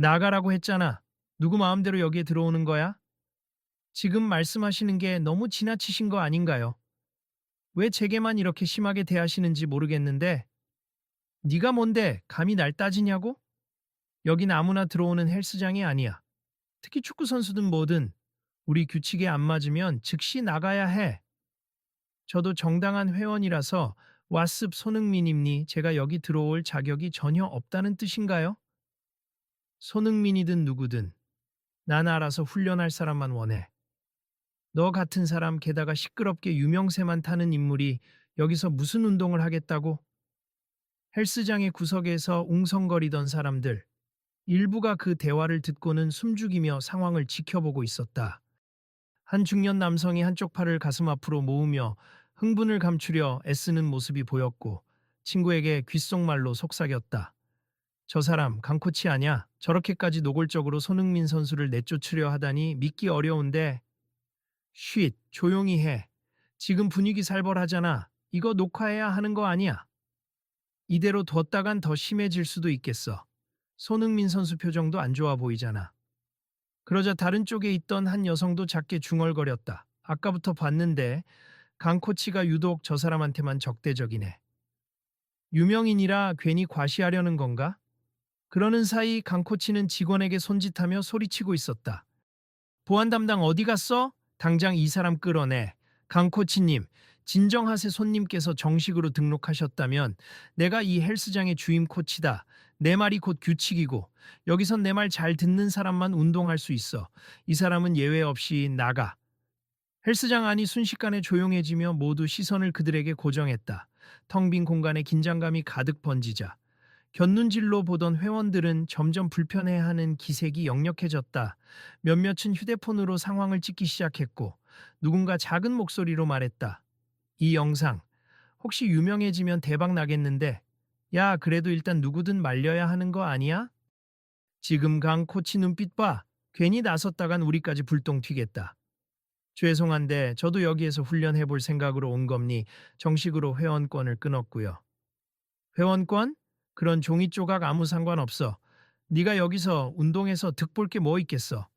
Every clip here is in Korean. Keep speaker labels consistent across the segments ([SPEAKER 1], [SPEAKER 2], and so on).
[SPEAKER 1] 나가라고 했잖아. 누구 마음대로 여기에 들어오는 거야? 지금 말씀하시는 게 너무 지나치신 거 아닌가요? 왜 제게만 이렇게 심하게 대하시는지 모르겠는데 네가 뭔데 감히 날 따지냐고? 여긴 아무나 들어오는 헬스장이 아니야. 특히 축구 선수든 뭐든 우리 규칙에 안 맞으면 즉시 나가야 해. 저도 정당한 회원이라서 왓습 손흥민님니 제가 여기 들어올 자격이 전혀 없다는 뜻인가요? 손흥민이든 누구든 난 알아서 훈련할 사람만 원해. 너 같은 사람 게다가 시끄럽게 유명세만 타는 인물이 여기서 무슨 운동을 하겠다고? 헬스장의 구석에서 웅성거리던 사람들, 일부가 그 대화를 듣고는 숨죽이며 상황을 지켜보고 있었다. 한 중년 남성이 한쪽 팔을 가슴 앞으로 모으며 흥분을 감추려 애쓰는 모습이 보였고 친구에게 귓속말로 속삭였다. 저 사람 강코치 아냐? 저렇게까지 노골적으로 손흥민 선수를 내쫓으려 하다니 믿기 어려운데. 쉿, 조용히 해. 지금 분위기 살벌하잖아. 이거 녹화해야 하는 거 아니야. 이대로 뒀다간 더 심해질 수도 있겠어. 손흥민 선수 표정도 안 좋아 보이잖아. 그러자 다른 쪽에 있던 한 여성도 작게 중얼거렸다. 아까부터 봤는데 강 코치가 유독 저 사람한테만 적대적이네. 유명인이라 괜히 과시하려는 건가? 그러는 사이 강 코치는 직원에게 손짓하며 소리치고 있었다. 보안 담당 어디 갔어? 당장 이 사람 끌어내. 강 코치님, 진정하세. 손님께서 정식으로 등록하셨다면 내가 이 헬스장의 주임 코치다. 내 말이 곧 규칙이고 여기선 내 말 잘 듣는 사람만 운동할 수 있어. 이 사람은 예외 없이 나가. 헬스장 안이 순식간에 조용해지며 모두 시선을 그들에게 고정했다. 텅 빈 공간에 긴장감이 가득 번지자 곁눈질로 보던 회원들은 점점 불편해하는 기색이 역력해졌다. 몇몇은 휴대폰으로 상황을 찍기 시작했고 누군가 작은 목소리로 말했다. 이 영상 혹시 유명해지면 대박 나겠는데 야 그래도 일단 누구든 말려야 하는 거 아니야? 지금 강 코치 눈빛 봐. 괜히 나섰다간 우리까지 불똥 튀겠다. 죄송한데 저도 여기에서 훈련해 볼 생각으로 온 겁니 정식으로 회원권을 끊었고요. 회원권? 그런 종이 조각 아무 상관없어. 네가 여기서 운동해서 득볼 게 뭐 있겠어.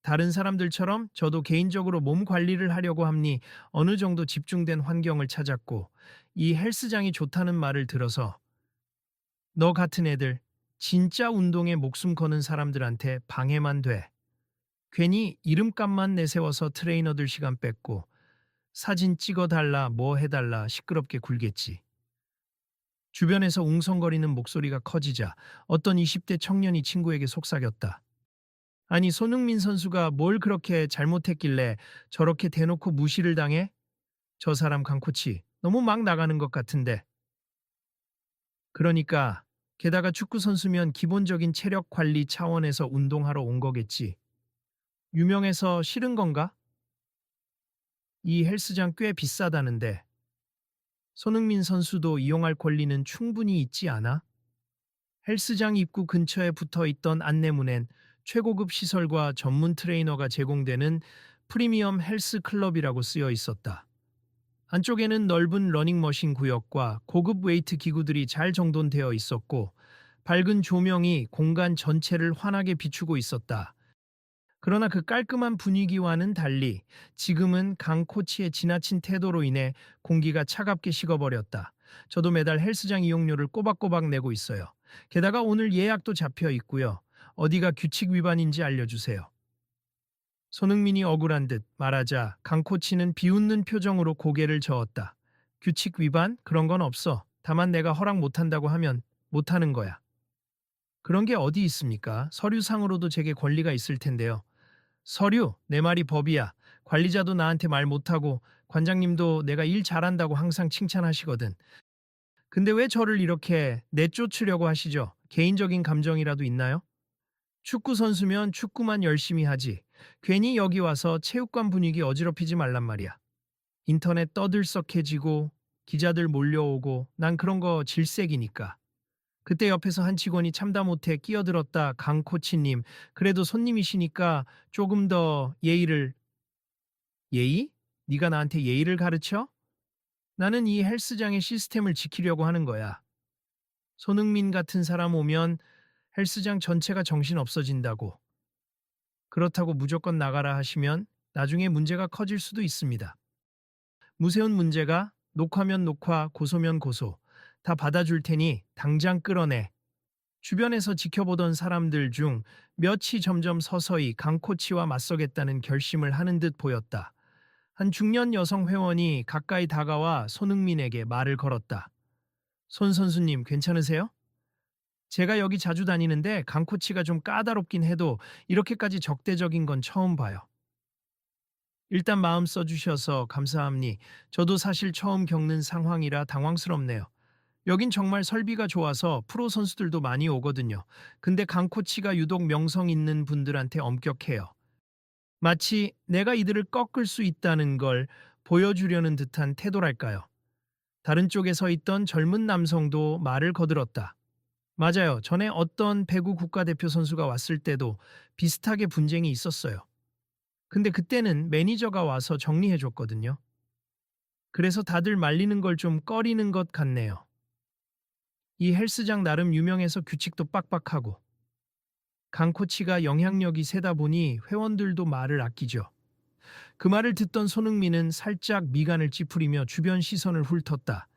[SPEAKER 1] 다른 사람들처럼 저도 개인적으로 몸 관리를 하려고 함니 어느 정도 집중된 환경을 찾았고 이 헬스장이 좋다는 말을 들어서 너 같은 애들 진짜 운동에 목숨 거는 사람들한테 방해만 돼. 괜히 이름값만 내세워서 트레이너들 시간 뺏고 사진 찍어달라 뭐 해달라 시끄럽게 굴겠지. 주변에서 웅성거리는 목소리가 커지자 어떤 20대 청년이 친구에게 속삭였다. 아니 손흥민 선수가 뭘 그렇게 잘못했길래 저렇게 대놓고 무시를 당해? 저 사람 강코치 너무 막 나가는 것 같은데. 그러니까 게다가 축구 선수면 기본적인 체력 관리 차원에서 운동하러 온 거겠지. 유명해서 싫은 건가? 이 헬스장 꽤 비싸다는데 손흥민 선수도 이용할 권리는 충분히 있지 않아? 헬스장 입구 근처에 붙어 있던 안내문엔 최고급 시설과 전문 트레이너가 제공되는 프리미엄 헬스 클럽이라고 쓰여 있었다. 안쪽에는 넓은 러닝머신 구역과 고급 웨이트 기구들이 잘 정돈되어 있었고 밝은 조명이 공간 전체를 환하게 비추고 있었다. 그러나 그 깔끔한 분위기와는 달리 지금은 강 코치의 지나친 태도로 인해 공기가 차갑게 식어버렸다. 저도 매달 헬스장 이용료를 꼬박꼬박 내고 있어요. 게다가 오늘 예약도 잡혀 있고요. 어디가 규칙 위반인지 알려주세요. 손흥민이 억울한 듯 말하자 강 코치는 비웃는 표정으로 고개를 저었다. 규칙 위반? 그런 건 없어. 다만 내가 허락 못한다고 하면 못하는 거야. 그런 게 어디 있습니까? 서류상으로도 제게 권리가 있을 텐데요. 서류, 내 말이 법이야. 관리자도 나한테 말 못하고 관장님도 내가 일 잘한다고 항상 칭찬하시거든. 근데 왜 저를 이렇게 내쫓으려고 하시죠? 개인적인 감정이라도 있나요? 축구 선수면 축구만 열심히 하지. 괜히 여기 와서 체육관 분위기 어지럽히지 말란 말이야. 인터넷 떠들썩해지고 기자들 몰려오고 난 그런 거 질색이니까. 그때 옆에서 한 직원이 참다 못해 끼어들었다. 강 코치님, 그래도 손님이시니까 조금 더 예의를. 예의? 네가 나한테 예의를 가르쳐? 나는 이 헬스장의 시스템을 지키려고 하는 거야. 손흥민 같은 사람 오면 헬스장 전체가 정신 없어진다고. 그렇다고 무조건 나가라 하시면 나중에 문제가 커질 수도 있습니다. 무세운 문제가 녹화면 녹화, 고소면 고소. 다 받아줄 테니 당장 끌어내. 주변에서 지켜보던 사람들 중 몇이 점점 서서히 강 코치와 맞서겠다는 결심을 하는 듯 보였다. 한 중년 여성 회원이 가까이 다가와 손흥민에게 말을 걸었다. 손 선수님 괜찮으세요? 제가 여기 자주 다니는데 강 코치가 좀 까다롭긴 해도 이렇게까지 적대적인 건 처음 봐요. 일단 마음 써주셔서 감사합니. 저도 사실 처음 겪는 상황이라 당황스럽네요. 여긴 정말 설비가 좋아서 프로 선수들도 많이 오거든요. 근데 강 코치가 유독 명성 있는 분들한테 엄격해요. 마치 내가 이들을 꺾을 수 있다는 걸 보여주려는 듯한 태도랄까요. 다른 쪽에 서 있던 젊은 남성도 말을 거들었다. 맞아요. 전에 어떤 배구 국가대표 선수가 왔을 때도 비슷하게 분쟁이 있었어요. 근데 그때는 매니저가 와서 정리해 줬거든요. 그래서 다들 말리는 걸 좀 꺼리는 것 같네요. 이 헬스장 나름 유명해서 규칙도 빡빡하고 강 코치가 영향력이 세다 보니 회원들도 말을 아끼죠. 그 말을 듣던 손흥민은 살짝 미간을 찌푸리며 주변 시선을 훑었다.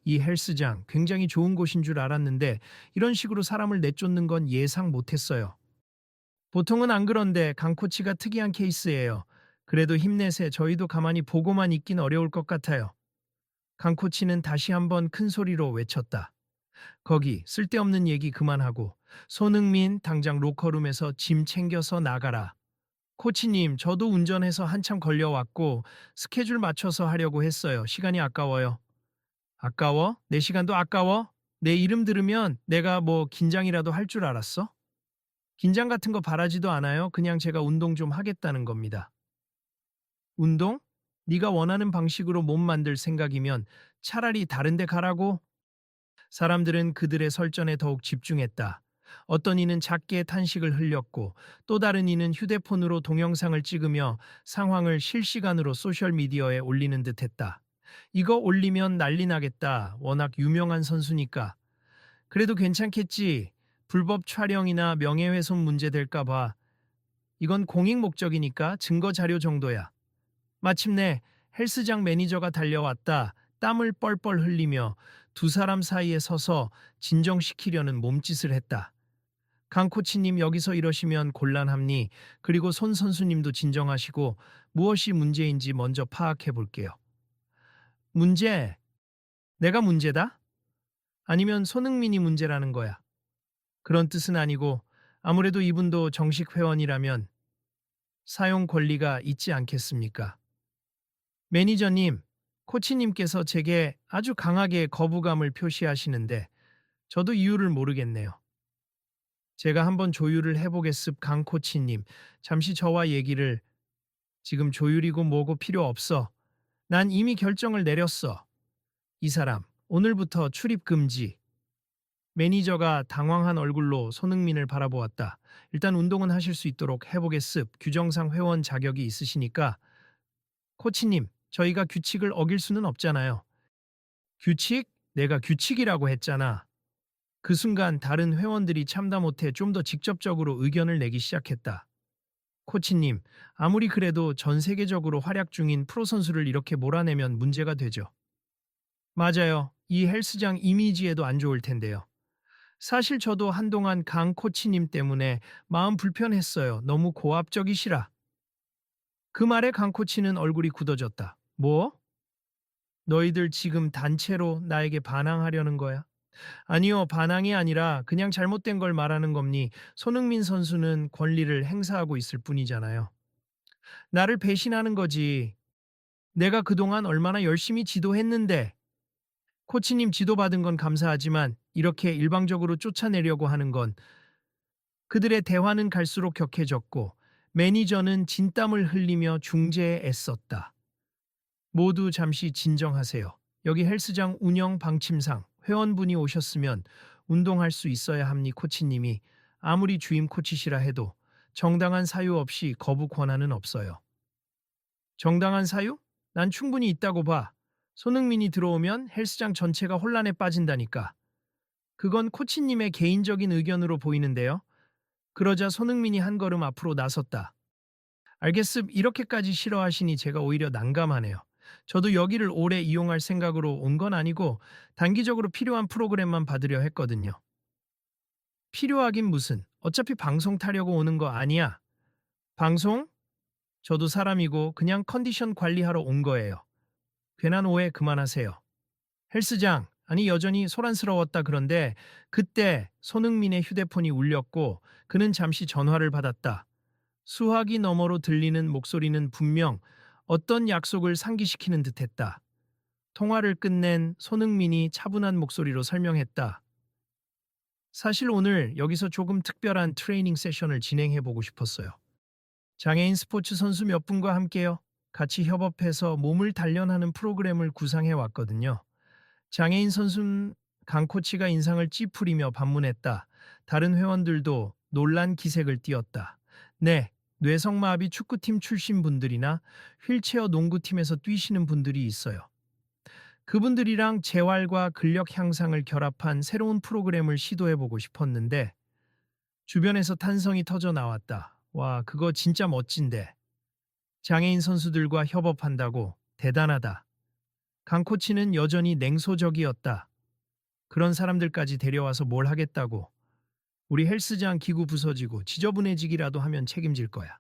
[SPEAKER 1] 이 헬스장 굉장히 좋은 곳인 줄 알았는데 이런 식으로 사람을 내쫓는 건 예상 못했어요. 보통은 안 그런데 강 코치가 특이한 케이스예요. 그래도 힘내세. 저희도 가만히 보고만 있긴 어려울 것 같아요. 강 코치는 다시 한번 큰 소리로 외쳤다. 거기 쓸데없는 얘기 그만하고 손흥민 당장 로커룸에서 짐 챙겨서 나가라. 코치님, 저도 운전해서 한참 걸려왔고 스케줄 맞춰서 하려고 했어요. 시간이 아까워요. 아까워? 내 시간도 아까워? 내 이름 들으면 내가 뭐 긴장이라도 할 줄 알았어? 긴장 같은 거 바라지도 않아요. 그냥 제가 운동 좀 하겠다는 겁니다. 운동? 네가 원하는 방식으로 몸 만들 생각이면 차라리 다른 데 가라고. 사람들은 그들의 설전에 더욱 집중했다. 어떤 이는 작게 탄식을 흘렸고 또 다른 이는 휴대폰으로 동영상을 찍으며 상황을 실시간으로 소셜미디어에 올리는 듯했다. 이거 올리면 난리 나겠다. 워낙 유명한 선수니까. 그래도 괜찮겠지. 불법 촬영이나 명예훼손 문제 될까 봐. 이건 공익 목적이니까 증거 자료 정도야. 마침내 헬스장 매니저가 달려왔다. 땀을 뻘뻘 흘리며 두 사람 사이에 서서 진정시키려는 몸짓을 했다. 강 코치님 여기서 이러시면 곤란합니. 그리고 손 선수님도 진정하시고 무엇이 문제인지 먼저 파악해 볼게요. 문제? 내가 문제다? 아니면 손흥민이 문제라는 거야? 그런 뜻은 아니고 아무래도 이분도 정식 회원이라면 사용 권리가 있지 않겠습니까? 매니저님, 코치님께서 제게 아주 강하게 거부감을 표시하시는데 저도 이유를 모르겠네요. 제가 한번 조율을 해보겠습. 강 코치님, 잠시 저와 얘기를. 지금 조율이고 뭐고 필요 없어. 난 이미 결정을 내렸어. 이 사람 오늘부터 출입 금지. 매니저가 당황한 얼굴로 손흥민을 바라보았다. 일단 운동은 하실 수 있도록 해보겠습. 규정상 회원 자격이 있으시니까. 코치님, 저희가 규칙을 어길 수는 없잖아요. 규칙? 내가 규칙이라고 했잖아. 그 순간 다른 회원들이 참다 못해 좀 더 직접적으로 의견을 내기 시작했다. 코치님, 아무리 그래도 전 세계적으로 활약 중인 프로 선수를 이렇게 몰아내면 문제가 되죠. 맞아요. 이 헬스장 이미지에도 안 좋을 텐데요. 사실 저도 한동안 강 코치님 때문에 마음 불편했어요. 너무 고압적이시라. 그 말에 강 코치는 얼굴이 굳어졌다. 뭐? 너희들 지금 단체로 나에게 반항하려는 거야? 아니요, 반항이 아니라 그냥 잘못된 걸 말하는 겁니. 손흥민 선수는 권리를 행사하고 있을 뿐이잖아요. 나를 배신하는 거지. 내가 그동안 얼마나 열심히 지도했는데. 코치님 지도받은 건 감사하지만 이렇게 일방적으로 쫓아내려고 하는 건. 그들의 대화는 갈수록 격해졌고 매니저는 진땀을 흘리며 중재에 애썼다. 모두 잠시 진정하세요. 여기 헬스장 운영 방침상 회원분이 오셨으면 운동할 수 있어야 합니. 코치님이 아무리 주임 코치시라 해도 정당한 사유 없이 거부 권한은 없어요. 정당한 사유? 난 충분히 있다고 봐. 손흥민이 들어오면 헬스장 전체가 혼란에 빠진다니까. 그건 코치님의 개인적인 의견으로 보이는데요. 그러자 손흥민이 한 걸음 앞으로 나섰다. 알겠습. 이렇게까지 싫어하시니 제가 오히려 난감하네요. 저도 여기를 오래 이용할 생각으로 온 건 아니고 단기적으로 필요한 프로그램만 받으려 했거든요. 필요하긴 무슨. 어차피 방송 타려고 오는 거 아니야. 방송? 저도 사람이고 그냥 컨디션 관리하러 온 거예요. 괜한 오해 그만하세요. 헬스장, 아니 여전히 소란스러웠다. 그런데 그때 손흥민의 휴대폰이 울렸고 그는 잠시 전화를 받았다. 수화기 너머로 들리는 목소리는 분명 어떤 약속을 상기시키는 듯했다. 통화를 끝낸 손흥민이 차분한 목소리로 설명했다. 사실 오늘 여기서 조금 특별한 트레이닝 세션을 진행해 보고 싶었어요. 장애인 스포츠 선수 몇 분과 함께요. 같이 협업해서 몸을 단련하는 프로그램을 구상해 왔거든요. 장애인 선수 강 코치가 인상을 찌푸리며 반문했다. 다른 회원들도 놀란 기색을 띠었다. 네, 뇌성마비 축구팀 출신 분들이나 휠체어 농구팀에서 뛰시는 분들이 있어요. 그분들이랑 재활과 근력 향상을 결합한 새로운 프로그램을 시도해보고 싶었는데 주변에서 탄성이 터져 나왔다. 와, 그거 진짜 멋진데. 장애인 선수들과 협업한다고 대단하다. 강 코치는 여전히 냉소적이었다. 그런 사람들까지 데려와서 뭘 하겠다고. 우리 헬스장 기구 부서지고 지저분해지기라도 하면 책임질 거야.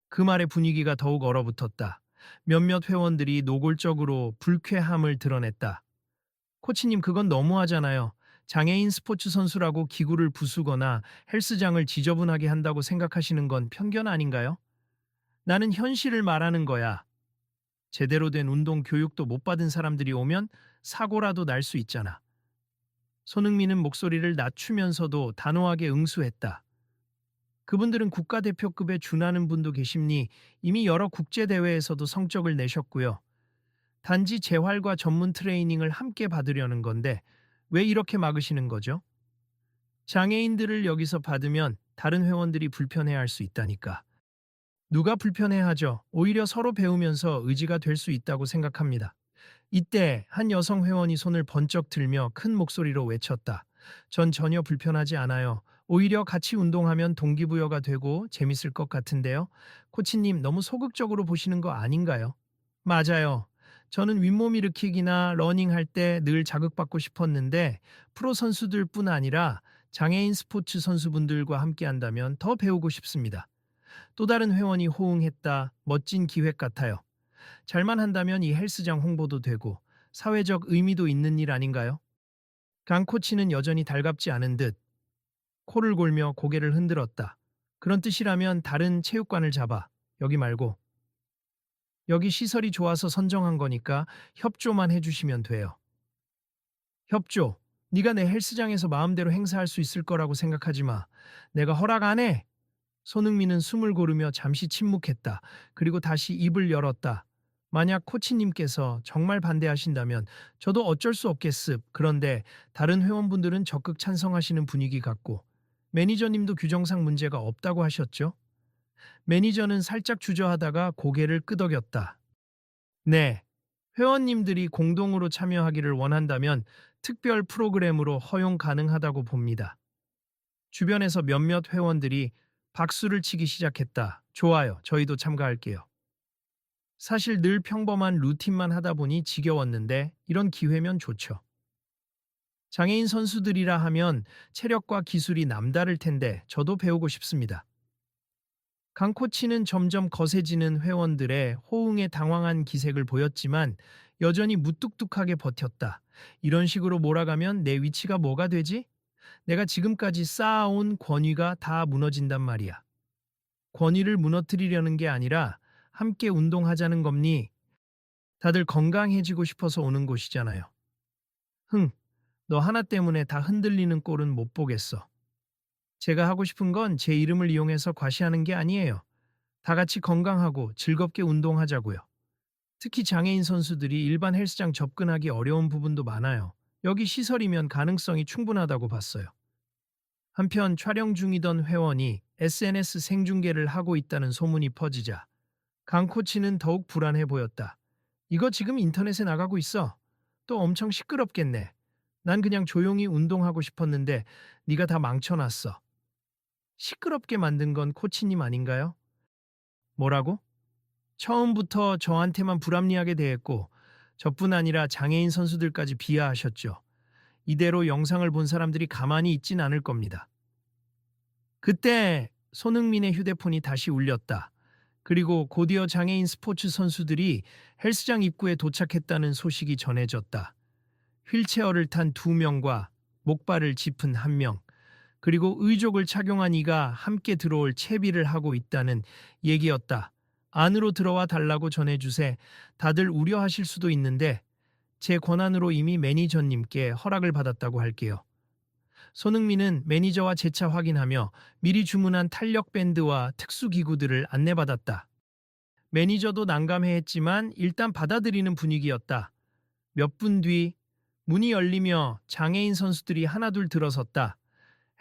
[SPEAKER 1] 그 말에 분위기가 더욱 얼어붙었다. 몇몇 회원들이 노골적으로 불쾌함을 드러냈다. 코치님, 그건 너무하잖아요. 장애인 스포츠 선수라고 기구를 부수거나 헬스장을 지저분하게 한다고 생각하시는 건 편견 아닌가요? 나는 현실을 말하는 거야. 제대로 된 운동 교육도 못 받은 사람들이 오면 사고라도 날 수 있잖아. 손흥민은 목소리를 낮추면서도 단호하게 응수했다. 그분들은 국가대표급에 준하는 분도 계십니 이미 여러 국제대회에서도 성적을 내셨고요. 단지 재활과 전문 트레이닝을 함께 받으려는 건데 왜 이렇게 막으시는 거죠? 장애인들을 여기서 받으면 다른 회원들이 불편해할 수 있다니까. 누가 불편해하죠? 오히려 서로 배우면서 의지가 될 수 있다고 생각합니다. 이때 한 여성 회원이 손을 번쩍 들며 큰 목소리로 외쳤다. 전 전혀 불편하지 않아요. 오히려 같이 운동하면 동기부여가 되고 재밌을 것 같은데요. 코치님, 너무 소극적으로 보시는 거 아닌가요? 맞아요. 저는 윗몸 일으키기나 러닝할 때 늘 자극받고 싶었는데 프로 선수들뿐 아니라 장애인 스포츠 선수분들과 함께 한다면 더 배우고 싶습니다. 또 다른 회원이 호응했다. 멋진 기획 같아요. 잘만 한다면 이 헬스장 홍보도 되고 사회적 의미도 있는 일 아닌가요? 강 코치는 여전히 달갑지 않은 듯 코를 골며 고개를 흔들었다. 그런 뜻이라면 다른 체육관을 잡아. 여기 말고. 여기 시설이 좋아서 선정한 거니까 협조만 해주시면 돼요. 협조. 네가 내 헬스장에서 마음대로 행사할 수 있을 거라고 생각하지 마. 내가 허락 안 해. 손흥민은 숨을 고르며 잠시 침묵했다. 그리고 다시 입을 열었다. 만약 코치님께서 정말 반대하신다면 저도 어쩔 수 없겠습. 그런데 다른 회원분들은 적극 찬성하시는 분위기 같고 매니저님도 규정상 문제가 없다고 하셨죠? 매니저는 살짝 주저하다가 고개를 끄덕였다. 네, 회원님들이 공동으로 참여하기를 원한다면 특별 프로그램으로 허용 가능하다고 봅니다. 주변에서 몇몇 회원들이 박수를 치기 시작했다. 좋아요, 저희도 참가할게요. 사실 늘 평범한 루틴만 하다 보니 지겨웠는데 이런 기회면 좋죠. 장애인 선수들이라 하면 체력과 기술이 남다를 텐데 저도 배우고 싶습니다. 강 코치는 점점 거세지는 회원들의 호응에 당황한 기색을 보였지만 여전히 무뚝뚝하게 버텼다. 이런 식으로 몰아가면 내 위치가 뭐가 되지? 내가 지금까지 쌓아온 권위가 다 무너진단 말이야. 권위를 무너뜨리려는 게 아니라 함께 운동하자는 겁니. 다들 건강해지고 싶어서 오는 곳이잖아요. 흥, 너 하나 때문에 다 흔들리는 꼴은 못 보겠어. 제가 하고 싶은 건 제 이름을 이용해서 과시하는 게 아니에요. 다 같이 건강하고 즐겁게 운동하자고요. 특히 장애인 선수들이 일반 헬스장 접근하기 어려운 부분도 많아요. 여기 시설이면 가능성이 충분하다고 봤어요. 한편 촬영 중이던 회원이 SNS 생중계를 하고 있다는 소문이 퍼지자 강 코치는 더욱 불안해 보였다. 이거 지금 인터넷에 나가고 있어. 또 엄청 시끄럽겠네. 난 그냥 조용히 운동하고 싶었는데 네가 다 망쳐놨어. 시끄럽게 만든 건 코치님 아닌가요? 뭐라고? 처음부터 저한테만 불합리하게 대했고 저뿐 아니라 장애인 선수들까지 비하하셨죠. 이대로 영상을 본 사람들이 가만히 있진 않을 겁니다. 그때 손흥민의 휴대폰이 다시 울렸다. 그리고 곧이어 장애인 스포츠 선수들이 헬스장 입구에 도착했다는 소식이 전해졌다. 휠체어를 탄 2명과 목발을 짚은 1명, 그리고 의족을 착용한 이가 함께 들어올 채비를 하고 있다는 얘기였다. 안으로 들어와 달라고 전해주세. 다들 우려하실 수도 있는데 제 권한으로 이미 매니저님께 허락을 받았다고 할게요. 손흥민은 매니저와 재차 확인하며 미리 주문한 탄력 밴드와 특수 기구들을 안내받았다. 매니저도 난감해했지만 일단 받아들이는 분위기였다. 몇 분 뒤 문이 열리며 장애인 선수들이 하나둘 들어섰다.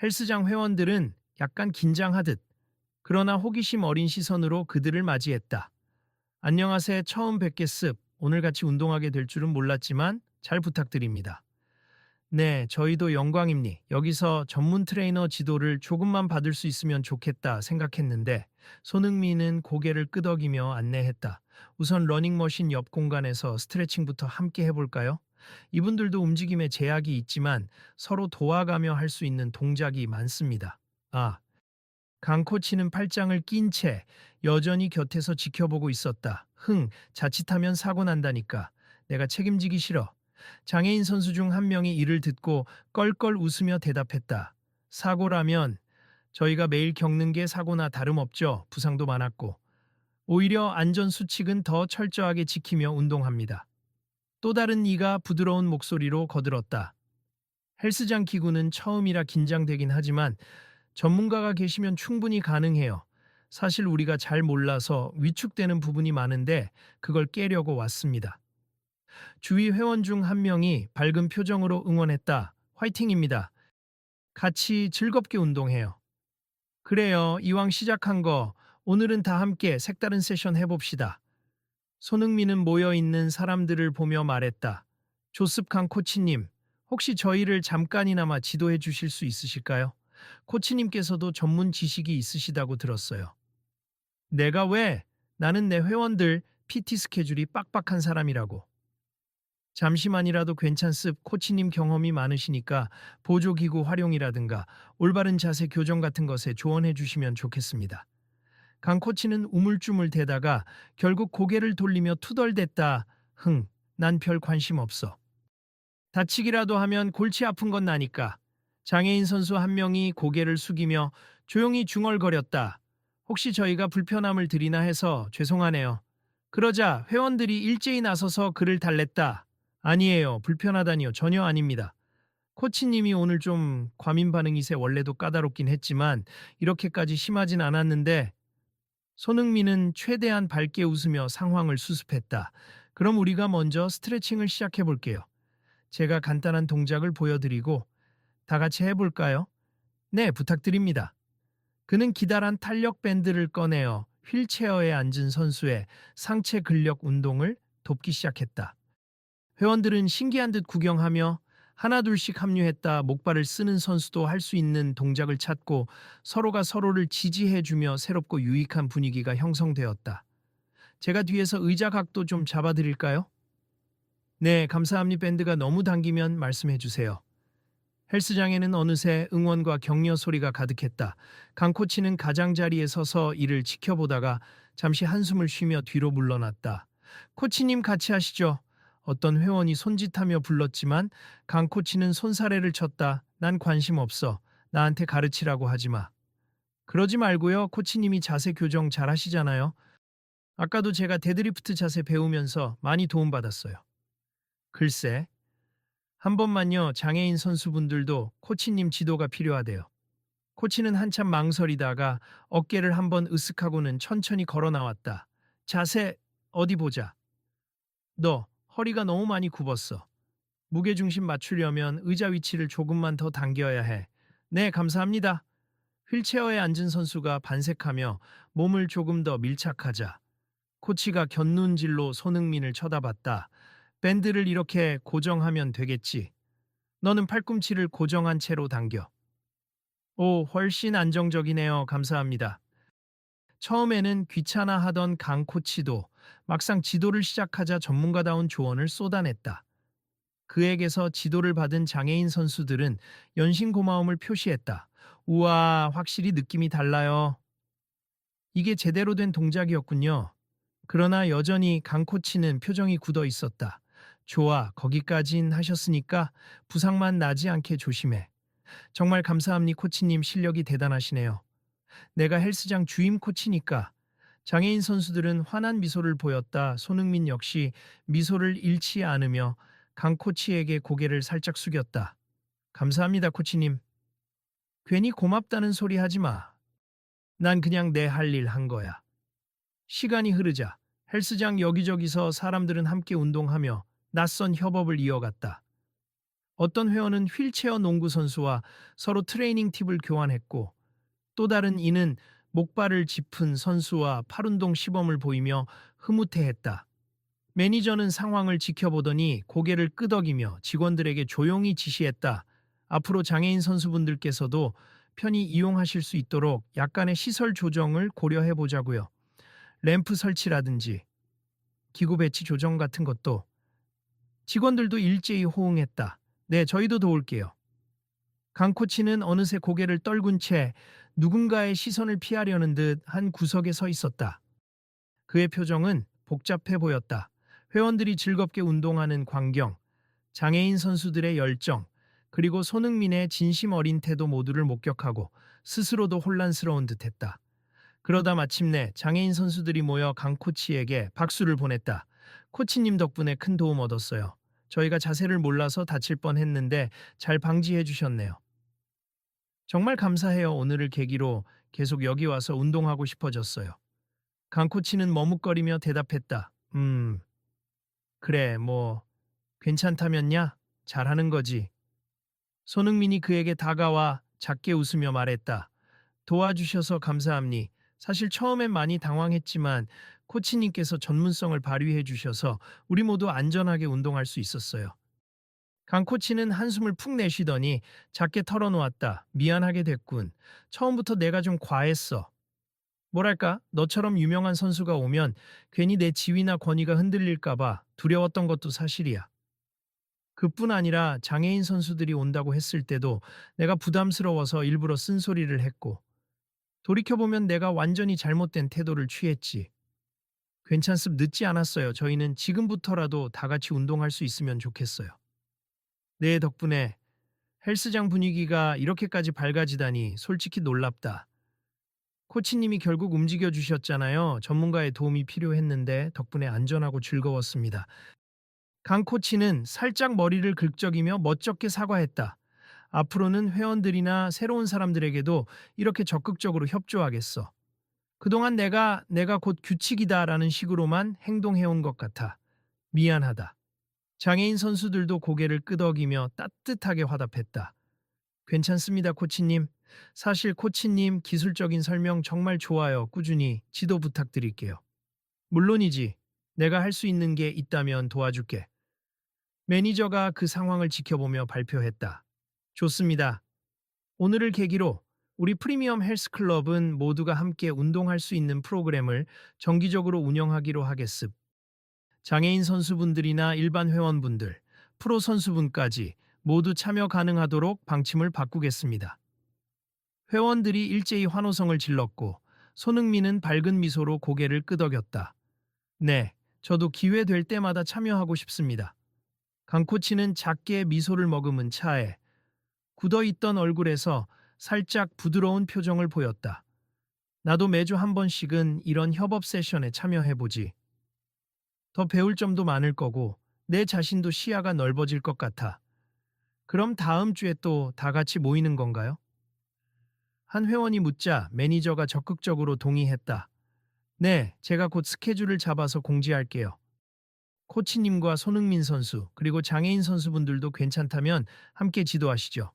[SPEAKER 1] 헬스장 회원들은 약간 긴장하듯 그러나 호기심 어린 시선으로 그들을 맞이했다. 안녕하세요. 처음 뵙겠습. 오늘 같이 운동하게 될 줄은 몰랐지만 잘 부탁드립니다. 네, 저희도 영광입니. 여기서 전문 트레이너 지도를 조금만 받을 수 있으면 좋겠다 생각했는데 손흥민은 고개를 끄덕이며 안내했다. 우선 러닝머신 옆 공간에서 스트레칭부터 함께 해볼까요? 이분들도 움직임에 제약이 있지만 서로 도와가며 할 수 있는 동작이 많습니다. 아, 강 코치는 팔짱을 낀 채 여전히 곁에서 지켜보고 있었다. 자칫하면 사고 난다니까. 내가 책임지기 싫어. 장애인 선수 중 1명이 이를 듣고 껄껄 웃으며 대답했다. 사고라면 저희가 매일 겪는 게 사고나 다름없죠. 부상도 많았고. 오히려 안전수칙은 더 철저하게 지키며 운동합니다. 또 다른 이가 부드러운 목소리로 거들었다. 헬스장 기구는 처음이라 긴장되긴 하지만 전문가가 계시면 충분히 가능해요. 사실 우리가 잘 몰라서 위축되는 부분이 많은데 그걸 깨려고 왔습니다. 주위 회원 중 1명이 밝은 표정으로 응원했다. 화이팅입니다. 같이 즐겁게 운동해요. 그래요. 이왕 시작한 거 오늘은 다 함께 색다른 세션 해봅시다. 손흥민은 모여있는 사람들을 보며 말했다. 조습강 코치님, 혹시 저희를 잠깐이나마 지도해 주실 수 있으실까요? 코치님께서도 전문 지식이 있으시다고 들었어요. 내가 왜? 나는 내 회원들 PT 스케줄이 빡빡한 사람이라고. 잠시만이라도 괜찮습. 코치님 경험이 많으시니까 보조기구 활용이라든가 올바른 자세 교정 같은 것에 조언해 주시면 좋겠습니다. 강 코치는 우물쭈물 대다가 결국 고개를 돌리며 투덜댔다. 난 별 관심 없어. 다치기라도 하면 골치 아픈 건 나니까. 장애인 선수 1명이 고개를 숙이며 조용히 중얼거렸다. 혹시 저희가 불편함을 드리나 해서 죄송하네요. 그러자 회원들이 일제히 나서서 그를 달랬다. 아니에요. 불편하다니요. 전혀 아닙니다. 코치님이 오늘 좀 과민 반응이세. 원래도 까다롭긴 했지만 이렇게까지 심하진 않았는데. 손흥민은 최대한 밝게 웃으며 상황을 수습했다. 그럼 우리가 먼저 스트레칭을 시작해 볼게요. 제가 간단한 동작을 보여드리고 다 같이 해볼까요? 네, 부탁드립니다. 그는 기다란 탄력 밴드를 꺼내어 휠체어에 앉은 선수의 상체 근력 운동을 돕기 시작했다. 회원들은 신기한 듯 구경하며 하나둘씩 합류했다. 목발을 쓰는 선수도 할 수 있는 동작을 찾고 서로가 서로를 지지해주며 새롭고 유익한 분위기가 형성되었다. 제가 뒤에서 의자 각도 좀 잡아드릴까요? 네, 감사합니다. 밴드가 너무 당기면 말씀해 주세요. 헬스장에는 어느새 응원과 격려 소리가 가득했다. 강 코치는 가장자리에 서서 이를 지켜보다가 잠시 한숨을 쉬며 뒤로 물러났다. 코치님 같이 하시죠. 어떤 회원이 손짓하며 불렀지만 강 코치는 손사래를 쳤다. 난 관심 없어. 나한테 가르치라고 하지 마. 그러지 말고요. 코치님이 자세 교정 잘 하시잖아요. 아까도 제가 데드리프트 자세 배우면서 많이 도움받았어요. 글쎄, 한 번만요. 장애인 선수분들도 코치님 지도가 필요하대요. 코치는 한참 망설이다가 어깨를 한번 으쓱하고는 천천히 걸어 나왔다. 자세 어디 보자. 너 허리가 너무 많이 굽었어. 무게중심 맞추려면 의자 위치를 조금만 더 당겨야 해. 네, 감사합니다. 휠체어에 앉은 선수가 반색하며 몸을 조금 더 밀착하자. 코치가 곁눈질로 손흥민을 쳐다봤다. 밴드를 이렇게 고정하면 되겠지. 너는 팔꿈치를 고정한 채로 당겨. 오, 훨씬 안정적이네요. 감사합니다. 처음에는 귀찮아하던 강 코치도 막상 지도를 시작하자 전문가다운 조언을 쏟아냈다. 그에게서 지도를 받은 장애인 선수들은 연신 고마움을 표시했다. 우와, 확실히 느낌이 달라요. 이게 제대로 된 동작이었군요. 그러나 여전히 강 코치는 표정이 굳어 있었다. 좋아, 거기까진 하셨으니까 부상만 나지 않게 조심해. 정말 감사합니 코치님 실력이 대단하시네요. 내가 헬스장 주임 코치니까. 장애인 선수들은 환한 미소를 보였다. 손흥민 역시 미소를 잃지 않으며 강 코치에게 고개를 살짝 숙였다. 감사합니다, 코치님. 괜히 고맙다는 소리 하지 마. 난 그냥 내 할 일 한 거야. 시간이 흐르자 헬스장 여기저기서 사람들은 함께 운동하며 낯선 협업을 이어갔다. 어떤 회원은 휠체어 농구 선수와 서로 트레이닝 팁을 교환했고 또 다른 이는 목발을 짚은 선수와 팔운동 시범을 보이며 흐뭇해했다. 매니저는 상황을 지켜보더니 고개를 끄덕이며 직원들에게 조용히 지시했다. 앞으로 장애인 선수분들께서도 편히 이용하실 수 있도록 약간의 시설 조정을 고려해 보자고요. 램프 설치라든지 기구 배치 조정 같은 것도. 직원들도 일제히 호응했다. 네, 저희도 도울게요. 강 코치는 어느새 고개를 떨군 채 누군가의 시선을 피하려는 듯 한 구석에 서 있었다. 그의 표정은 복잡해 보였다. 회원들이 즐겁게 운동하는 광경, 장애인 선수들의 열정, 그리고 손흥민의 진심 어린 태도 모두를 목격하고 스스로도 혼란스러운 듯했다. 그러다 마침내 장애인 선수들이 모여 강 코치에게 박수를 보냈다. 코치님 덕분에 큰 도움 얻었어요. 저희가 자세를 몰라서 다칠 뻔했는데 잘 방지해 주셨네요. 정말 감사해요. 오늘을 계기로 계속 여기 와서 운동하고 싶어졌어요. 강 코치는 머뭇거리며 대답했다. 그래, 뭐 괜찮다면야 잘하는 거지. 손흥민이 그에게 다가와 작게 웃으며 말했다. 도와주셔서 감사합니. 사실 처음엔 많이 당황했지만 코치님께서 전문성을 발휘해 주셔서 우리 모두 안전하게 운동할 수 있었어요. 강 코치는 한숨을 푹 내쉬더니 작게 털어놓았다. 미안하게 됐군. 처음부터 내가 좀 과했어. 뭐랄까, 너처럼 유명한 선수가 오면 괜히 내 지위나 권위가 흔들릴까봐 두려웠던 것도 사실이야. 그뿐 아니라 장애인 선수들이 온다고 했을 때도 내가 부담스러워서 일부러 쓴소리를 했고, 돌이켜보면 내가 완전히 잘못된 태도를 취했지. 괜찮습 늦지 않았어요. 저희는 지금부터라도 다 같이 운동할 수 있으면 좋겠어요. 내 덕분에 헬스장 분위기가 이렇게까지 밝아지다니 솔직히 놀랍다. 코치님이 결국 움직여 주셨잖아요. 전문가의 도움이 필요했는데 덕분에 안전하고 즐거웠습니다. 강 코치는 살짝 머리를 긁적이며 멋쩍게 사과했다. 앞으로는 회원들이나 새로운 사람들에게도 이렇게 적극적으로 협조하겠어. 그동안 내가 곧 규칙이다라는 식으로만 행동해온 것 같아. 미안하다. 장애인 선수들도 고개를 끄덕이며 따뜻하게 화답했다. 괜찮습니다, 코치님. 사실 코치님 기술적인 설명 정말 좋아요. 꾸준히 지도 부탁드릴게요. 물론이지. 내가 할 수 있는 게 있다면 도와줄게. 매니저가 그 상황을 지켜보며 발표했다. 좋습니다. 오늘을 계기로 우리 프리미엄 헬스클럽은 모두가 함께 운동할 수 있는 프로그램을 정기적으로 운영하기로 하겠습. 장애인 선수분들이나 일반 회원분들, 프로 선수분까지 모두 참여 가능하도록 방침을 바꾸겠습니다. 회원들이 일제히 환호성을 질렀고 손흥민은 밝은 미소로 고개를 끄덕였다. 네, 저도 기회 될 때마다 참여하고 싶습니다. 강 코치는 작게 미소를 머금은 차에 굳어있던 얼굴에서 살짝 부드러운 표정을 보였다. 나도 매주 한 번씩은 이런 협업 세션에 참여해보지. 더 배울 점도 많을 거고 내 자신도 시야가 넓어질 것 같아. 그럼 다음 주에 또 다 같이 모이는 건가요? 한 회원이 묻자 매니저가 적극적으로 동의했다. 네, 제가 곧 스케줄을 잡아서 공지할게요. 코치님과 손흥민 선수, 그리고 장애인 선수분들도 괜찮다면 함께 지도하시죠.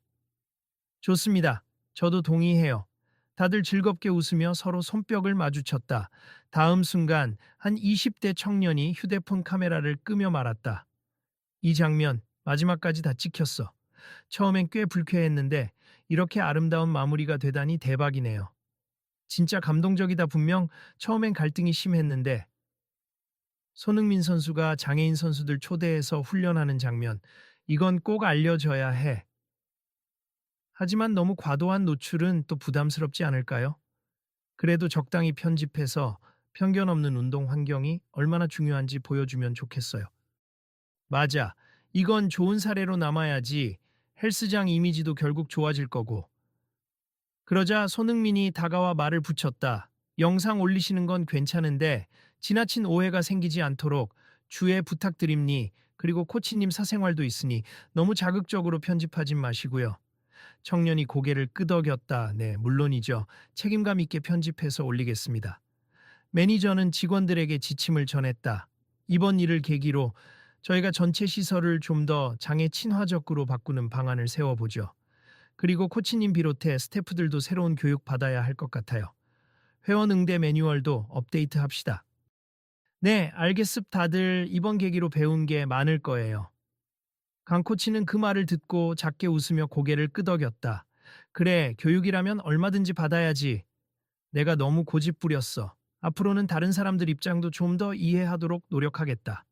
[SPEAKER 1] 좋습니다. 저도 동의해요. 다들 즐겁게 웃으며 서로 손뼉을 마주쳤다. 다음 순간 한 20대 청년이 휴대폰 카메라를 끄며 말았다. 이 장면 마지막까지 다 찍혔어. 처음엔 꽤 불쾌했는데 이렇게 아름다운 마무리가 되다니 대박이네요. 진짜 감동적이다. 분명 처음엔 갈등이 심했는데 손흥민 선수가 장애인 선수들 초대해서 훈련하는 장면, 이건 꼭 알려져야 해. 하지만 너무 과도한 노출은 또 부담스럽지 않을까요? 그래도 적당히 편집해서 편견 없는 운동 환경이 얼마나 중요한지 보여주면 좋겠어요. 맞아. 이건 좋은 사례로 남아야지 헬스장 이미지도 결국 좋아질 거고. 그러자 손흥민이 다가와 말을 붙였다. 영상 올리시는 건 괜찮은데 지나친 오해가 생기지 않도록 주의 부탁드립니. 그리고 코치님 사생활도 있으니 너무 자극적으로 편집하지 마시고요. 청년이 고개를 끄덕였다. 네, 물론이죠. 책임감 있게 편집해서 올리겠습니다. 매니저는 직원들에게 지침을 전했다. 이번 일을 계기로 저희가 전체 시설을 좀 더 장애 친화적으로 바꾸는 방안을 세워보죠. 그리고 코치님 비롯해 스태프들도 새로운 교육 받아야 할 것 같아요. 회원 응대 매뉴얼도 업데이트 합시다. 네, 알겠습. 다들 이번 계기로 배운 게 많을 거예요. 강 코치는 그 말을 듣고 작게 웃으며 고개를 끄덕였다. 그래, 교육이라면 얼마든지 받아야지. 내가 너무 고집부렸어. 앞으로는 다른 사람들 입장도 좀 더 이해하도록 노력하겠다.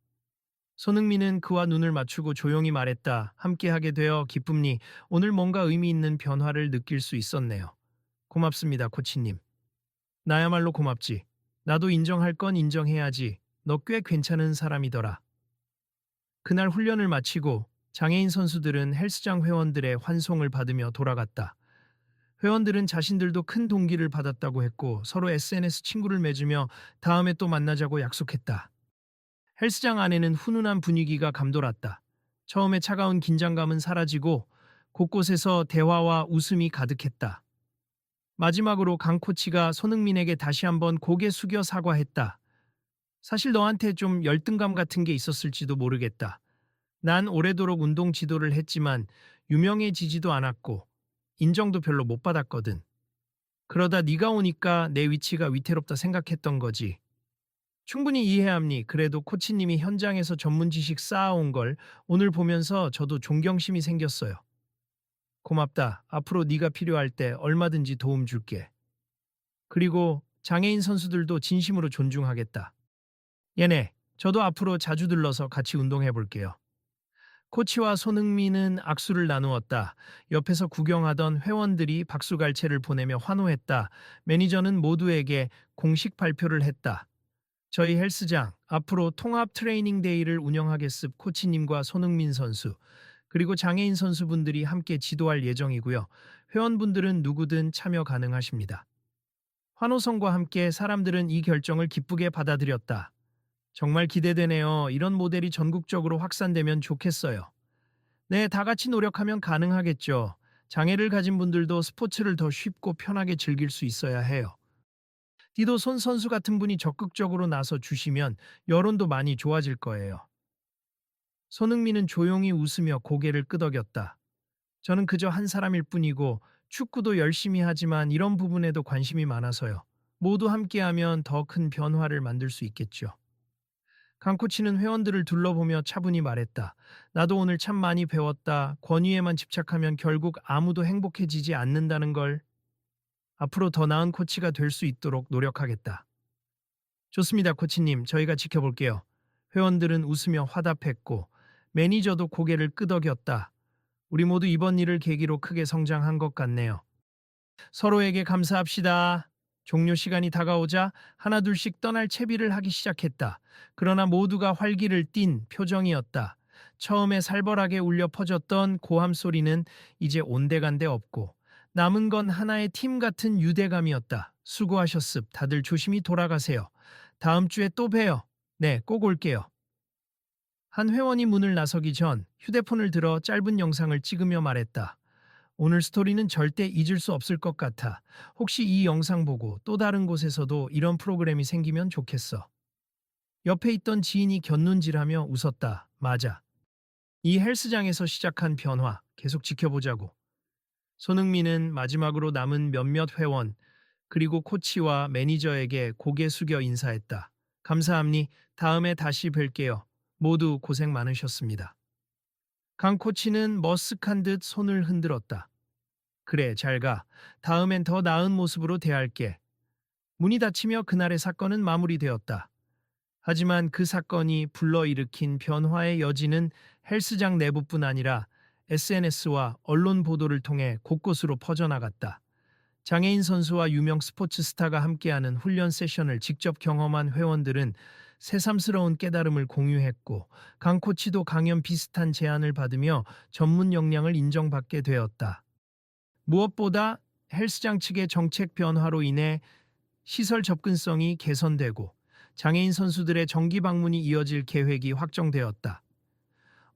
[SPEAKER 1] 손흥민은 그와 눈을 맞추고 조용히 말했다. 함께하게 되어 기쁨니. 오늘 뭔가 의미 있는 변화를 느낄 수 있었네요. 고맙습니다, 코치님. 나야말로 고맙지. 나도 인정할 건 인정해야지. 너 꽤 괜찮은 사람이더라. 그날 훈련을 마치고 장애인 선수들은 헬스장 회원들의 환송을 받으며 돌아갔다. 회원들은 자신들도 큰 동기를 받았다고 했고 서로 SNS 친구를 맺으며 다음에 또 만나자고 약속했다. 헬스장 안에는 훈훈한 분위기가 감돌았다. 처음에 차가운 긴장감은 사라지고 곳곳에서 대화와 웃음이 가득했다. 마지막으로 강 코치가 손흥민에게 다시 한번 고개 숙여 사과했다. 사실 너한테 좀 열등감 같은 게 있었을지도 모르겠다. 난 오래도록 운동 지도를 했지만 유명해지지도 않았고 인정도 별로 못 받았거든. 그러다 네가 오니까 내 위치가 위태롭다 생각했던 거지. 충분히 이해합니. 그래도 코치님이 현장에서 전문 지식 쌓아온 걸 오늘 보면서 저도 존경심이 생겼어요. 고맙다. 앞으로 네가 필요할 때 얼마든지 도움 줄게. 그리고 장애인 선수들도 진심으로 존중하겠다. 얘네, 저도 앞으로 자주 들러서 같이 운동해 볼게요. 코치와 손흥민은 악수를 나누었다. 옆에서 구경하던 회원들이 박수갈채를 보내며 환호했다. 매니저는 모두에게 공식 발표를 했다. 저희 헬스장 앞으로 통합 트레이닝 데이를 운영하겠습. 코치님과 손흥민 선수 그리고 장애인 선수분들이 함께 지도할 예정이고요. 회원분들은 누구든 참여 가능하십니다. 환호성과 함께 사람들은 이 결정을 기쁘게 받아들였다. 정말 기대되네요. 이런 모델이 전국적으로 확산되면 좋겠어요. 네, 다 같이 노력하면 가능하겠죠. 장애를 가진 분들도 스포츠를 더 쉽고 편하게 즐길 수 있어야 해요. 디도손 선수 같은 분이 적극적으로 나서 주시면 여론도 많이 좋아질 거예요. 손흥민은 조용히 웃으며 고개를 끄덕였다. 저는 그저 한 사람일 뿐이고 축구도 열심히 하지만 이런 부분에도 관심이 많아서요. 모두 함께하면 더 큰 변화를 만들 수 있겠죠. 강 코치는 회원들을 둘러보며 차분히 말했다. 나도 오늘 참 많이 배웠다. 권위에만 집착하면 결국 아무도 행복해지지 않는다는 걸. 앞으로 더 나은 코치가 될 수 있도록 노력하겠다. 좋습니다, 코치님. 저희가 지켜볼게요. 회원들은 웃으며 화답했고 매니저도 고개를 끄덕였다. 우리 모두 이번 일을 계기로 크게 성장한 것 같네요. 서로에게 감사합시다. 종료 시간이 다가오자 하나둘씩 떠날 채비를 하기 시작했다. 그러나 모두가 활기를 띤 표정이었다. 처음에 살벌하게 울려 퍼졌던 고함 소리는 이제 온데간데 없고 남은 건 하나의 팀 같은 유대감이었다. 수고하셨습. 다들 조심히 돌아가세요. 다음 주에 또 봬요. 네, 꼭 올게요. 한 회원이 문을 나서기 전 휴대폰을 들어 짧은 영상을 찍으며 말했다. 오늘 스토리는 절대 잊을 수 없을 것 같아. 혹시 이 영상 보고 또 다른 곳에서도 이런 프로그램이 생기면 좋겠어. 옆에 있던 지인이 곁눈질하며 웃었다. 맞아. 이 헬스장에서 시작한 변화 계속 지켜보자고. 손흥민은 마지막으로 남은 몇몇 회원 그리고 코치와 매니저에게 고개 숙여 인사했다. 감사합니. 다음에 다시 뵐게요. 모두 고생 많으셨습니다. 강 코치는 머쓱한 듯 손을 흔들었다. 그래, 잘 가. 다음엔 더 나은 모습으로 대할게. 문이 닫히며 그날의 사건은 마무리되었다. 하지만 그 사건이 불러일으킨 변화의 여지는 헬스장 내부뿐 아니라 SNS와 언론 보도를 통해 곳곳으로 퍼져나갔다. 장애인 선수와 유명 스포츠 스타가 함께하는 훈련 세션을 직접 경험한 회원들은 새삼스러운 깨달음을 공유했고, 강 코치도 강연 비슷한 제안을 받으며 전문 역량을 인정받게 되었다. 무엇보다 헬스장 측의 정책 변화로 인해 시설 접근성이 개선되고 장애인 선수들의 정기 방문이 이어질 계획이 확정되었다.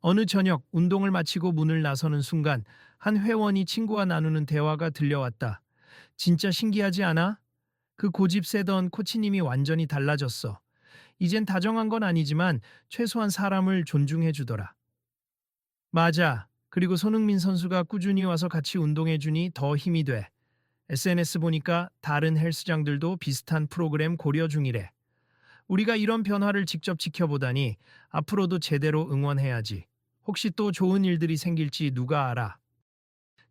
[SPEAKER 1] 어느 저녁 운동을 마치고 문을 나서는 순간 한 회원이 친구와 나누는 대화가 들려왔다. 진짜 신기하지 않아? 그 고집 세던 코치님이 완전히 달라졌어. 이젠 다정한 건 아니지만 최소한 사람을 존중해 주더라. 맞아. 그리고 손흥민 선수가 꾸준히 와서 같이 운동해 주니 더 힘이 돼. SNS 보니까 다른 헬스장들도 비슷한 프로그램 고려 중이래. 우리가 이런 변화를 직접 지켜보다니 앞으로도 제대로 응원해야지. 혹시 또 좋은 일들이 생길지 누가 알아.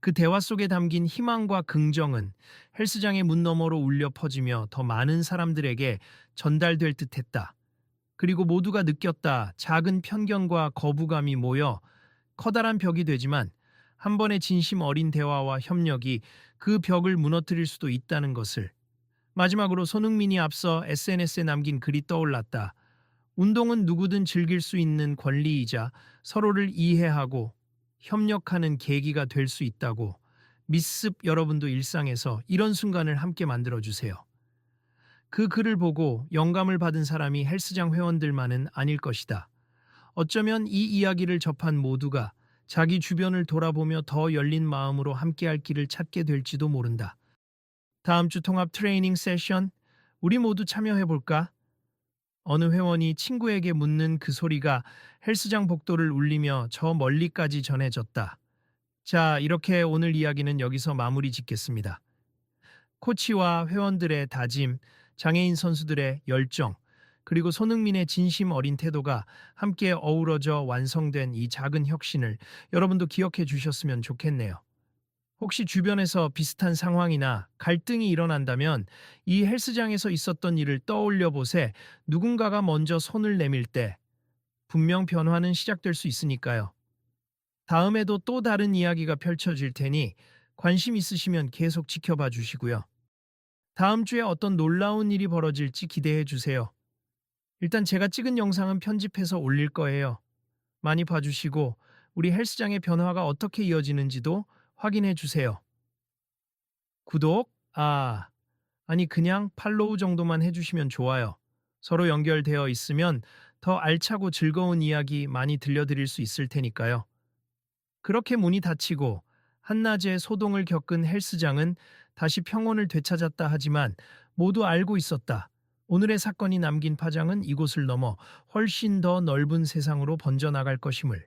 [SPEAKER 1] 그 대화 속에 담긴 희망과 긍정은 헬스장의 문 너머로 울려 퍼지며 더 많은 사람들에게 전달될 듯했다. 그리고 모두가 느꼈다. 작은 편견과 거부감이 모여 커다란 벽이 되지만 한 번의 진심 어린 대화와 협력이 그 벽을 무너뜨릴 수도 있다는 것을. 마지막으로 손흥민이 앞서 SNS에 남긴 글이 떠올랐다. 운동은 누구든 즐길 수 있는 권리이자 서로를 이해하고 협력하는 계기가 될 수 있다고. 미습 여러분도 일상에서 이런 순간을 함께 만들어주세요. 그 글을 보고 영감을 받은 사람이 헬스장 회원들만은 아닐 것이다. 어쩌면 이 이야기를 접한 모두가 자기 주변을 돌아보며 더 열린 마음으로 함께할 길을 찾게 될지도 모른다. 다음 주 통합 트레이닝 세션, 우리 모두 참여해볼까? 어느 회원이 친구에게 묻는 그 소리가 헬스장 복도를 울리며 저 멀리까지 전해졌다. 자, 이렇게 오늘 이야기는 여기서 마무리 짓겠습니다. 코치와 회원들의 다짐, 장애인 선수들의 열정, 그리고 손흥민의 진심 어린 태도가 함께 어우러져 완성된 이 작은 혁신을 여러분도 기억해 주셨으면 좋겠네요. 혹시 주변에서 비슷한 상황이나 갈등이 일어난다면 이 헬스장에서 있었던 일을 떠올려 보세. 누군가가 먼저 손을 내밀 때 분명 변화는 시작될 수 있으니까요. 다음에도 또 다른 이야기가 펼쳐질 테니 관심 있으시면 계속 지켜봐 주시고요. 다음 주에 어떤 놀라운 일이 벌어질지 기대해 주세요. 일단 제가 찍은 영상은 편집해서 올릴 거예요. 많이 봐주시고 우리 헬스장의 변화가 어떻게 이어지는지도 확인해 주세요. 구독? 아니 그냥 팔로우 정도만 해주시면 좋아요. 서로 연결되어 있으면 더 알차고 즐거운 이야기 많이 들려드릴 수 있을 테니까요. 그렇게 문이 닫히고 한낮에 소동을 겪은 헬스장은 다시 평온을 되찾았다 하지만 모두 알고 있었다. 오늘의 사건이 남긴 파장은 이곳을 넘어 훨씬 더 넓은 세상으로 번져나갈 것임을.